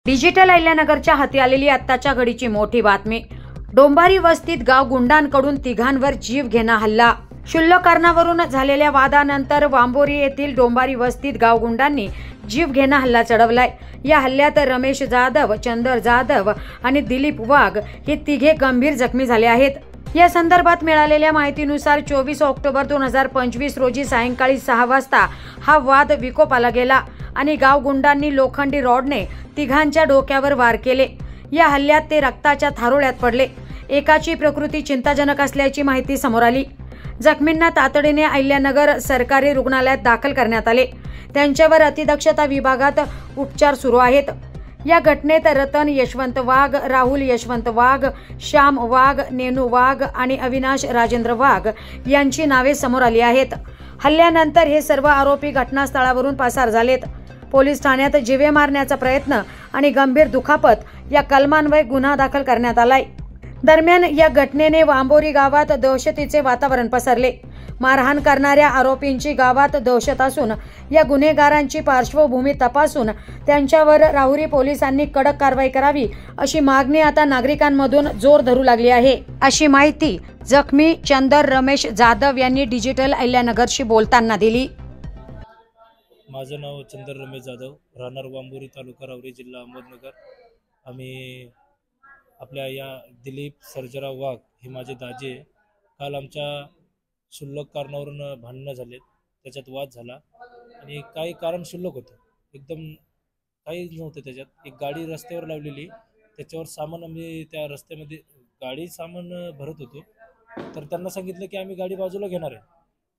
Digital अहिल्यानगरच्या हाती आलेली आत्ताच्या घडीची मोठी बातमी। डोंबारी वस्तीत गाव गुंडांकडून तिघांवर जीव घेणा हल्ला। क्षुल्लक कारणावरून झालेल्या वादानंतर वांबोरी येथील डोंबारी वस्तीत गाव गुंडांनी जीव घेणा हल्ला चढवलाय। या हल्ल्यात रमेश जाधव, चंदर जाधव आणि दिलीप वाघ हे तिघे गंभीर जखमी झाले आहेत। या संदर्भात मिळालेल्या माहितीनुसार 24 ऑक्टोबर 2025 रोजी सायंकाळी 6 वाजता हा वाद विकोपाला गेला आणि गाव गुंडांनी लोखंडी रॉडने तिघांच्या डोक्यावर वार केले। या हल्ल्यात ते रक्ताच्या थारोळ्यात पडले। एकाची प्रकृती चिंताजनक असल्याची माहिती समोर आली। जखमींना तातडीने अहिल्यानगर सरकारी रुग्णालयात दाखल करण्यात आले। त्यांच्यावर अतिदक्षता विभागात उपचार सुरू आहेत। या घटनेत रतन यशवंत वाघ, राहुल यशवंत वाघ, श्याम वाघ, नेनू वाघ आणि अविनाश राजेंद्र वाघ यांची नावे समोर आली आहेत। हल्ल्यानंतर हे सर्व आरोपी घटनास्थळावरून पसार झालेत। पोलीस ठाण्यात जीवे मारण्याचा प्रयत्न आणि गंभीर दुखापत या कलमान्वये गुन्हा दाखल करण्यात आलाय। दरम्यान या घटनेने वांबोरी गावात दहशतीचे वातावरण पसरले। मारहाण करणाऱ्या आरोपींची गावात दहशत असून या गुन्हेगारांची पार्श्वभूमी तपासून त्यांच्यावर राहुरी पोलिसांनी कडक कारवाई करावी अशी मागणी आता नागरिकांमधून जोर धरू लागली आहे, अशी माहिती जखमी चंदर रमेश जाधव यांनी डिजिटल अहिल्यानगरशी बोलताना दिली। माझं नाव चंदर रमेश जाधव, राहणार वांबोरी, तालुका राहुरी, जिल्हा अहमदनगर। आम्ही आपल्या या दिलीप सर्जेराव वाघ हे माझे दाजी आहे। काल आमच्या क्षुल्लक कारणावरून भांडणं झालेत, त्याच्यात वाद झाला आणि काही कारण क्षुल्लक होतं, एकदम काही नव्हतं त्याच्यात। एक गाडी रस्त्यावर लावलेली, त्याच्यावर सामान आम्ही त्या रस्त्यामध्ये गाडी सामान भरत होतो, तर त्यांना सांगितलं की आम्ही गाडी बाजूला घेणार आहे,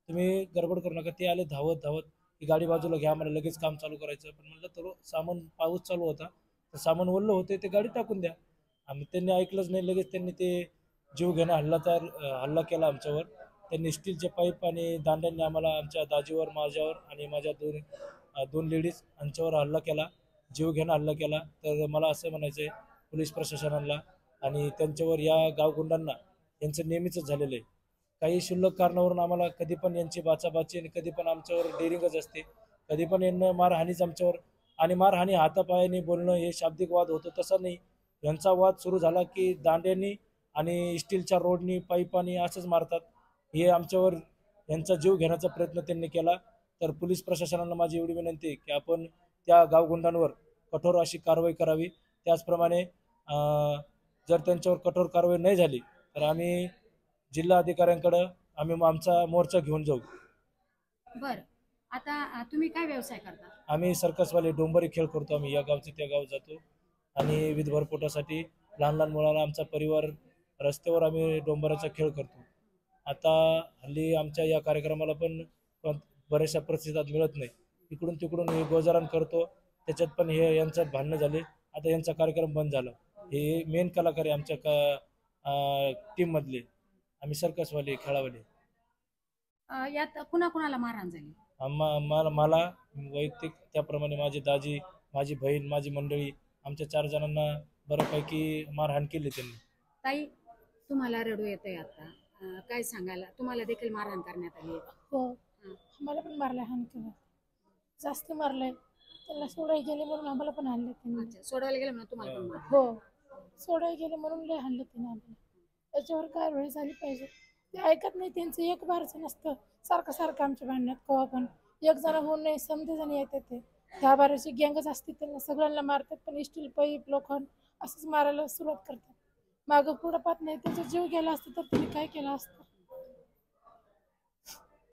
तुम्ही गडबड करू नका। ते आले धावत धावत की गाडी बाजूला घ्या, मला लगेच काम चालू करायचं। पण म्हटलं तर सामान, पाऊस चालू होता तर सामान ओढलं होते, ते गाडी टाकून द्या। आम्ही त्यांनी ऐकलंच नाही, लगेच त्यांनी ते जीव घेणं हल्ला केला आमच्यावर। त्यांनी स्टीलचे पाईप आणि दांड्यांनी आम्हाला, आमच्या दाजीवर, माझ्यावर आणि माझ्या दोन लेडीज यांच्यावर हल्ला केला, जीव घेणं हल्ला केला। तर मला असं म्हणायचं आहे पोलीस प्रशासनाला आणि त्यांच्यावर, या गावगुंडांना यांचं नेहमीच झालेलं आहे। काही क्षुल्लक कारणावरून आम्हाला कधी पण यांची बाचाबाची आणि कधी पण आमच्यावर डेअरिंगच असते, कधी पण यांना मारहाणीच आमच्यावर, आणि मारहाणी हातापायाने बोलणं, हे शाब्दिक वाद होतं तसं नाही। यांचा वाद सुरू झाला की दांड्यांनी आणि स्टीलच्या रोडनी, पाईपानी असंच मारतात। हे आमच्यावर यांचा जीव घेण्याचा प्रयत्न त्यांनी केला। तर पोलीस प्रशासनाला माझी एवढी विनंती आहे की आपण त्या गावगुंडांवर कठोर अशी कारवाई करावी। त्याचप्रमाणे जर त्यांच्यावर कठोर कारवाई नाही झाली तर आम्ही जिल्हा अधिकाऱ्यांकडे आमचा मोर्चा घेऊन जाऊ। बरं, आता तुम्ही काय व्यवसाय करता? आम्ही सर्कसवाले डोंबारी खेळ करतो। आम्ही या गावचे त्या गाव जातो आणि विधभर पोटासाठी लहान लहान मुलांना, आमचा परिवार रस्त्यावर आम्ही डोंबराचा खेळ करतो। आता हल्ली आमच्या या कार्यक्रमाला पण बऱ्याचशा प्रतिसाद मिळत नाही, इकडून तिकडून हे गोजारण करतो, त्याच्यात पण हे यांचं भांडणं झाले। आता यांचा कार्यक्रम बंद झाला। हे मेन कलाकार आहे आमच्या टीममधले, आम्ही सर्कसवाले, खेळावाले। यात कुणाकुणाला मारहाण झाली? मला वैयक्तिक, त्याप्रमाणे माझी दाजी, माझी बहीण, माझी मंडळी, आमच्या 4 जणांना बऱ्यापैकी मारहाण केली त्यांनी। ताई, तुम्हाला रडू येतंय आता, काय सांगायला? तुम्हाला देखील मारहाण करण्यात आली? हो, आम्हाला पण मारलंय, हाण केलं, जास्त मारलंय। त्याला सोडायला गेले म्हणून आम्हाला पण हाणलं त्यांनी। अच्छा, सोडायला गेले म्हणून तुम्हाला पण मारलं? हो, सोडायला गेले म्हणून लय हाणलं त्यांनी आम्हाला। त्याच्यावर कारवाई झाली पाहिजे। ते ऐकत नाही, त्यांचं एक बारचं नसतं, सारखं सारखं आमच्या भांडण्यात कवा पण एक जण होऊन नाही, समजे जण येतात। ते 10-12ची गँगच असते, त्यांना सगळ्यांना मारतात, पण स्टील पाईप, लोखंड असंच मारायला सुरुवात करतात। मागं पुढं पाहत नाही, त्याचा जीव गेला असतं तर त्यांनी काय केलं असतं?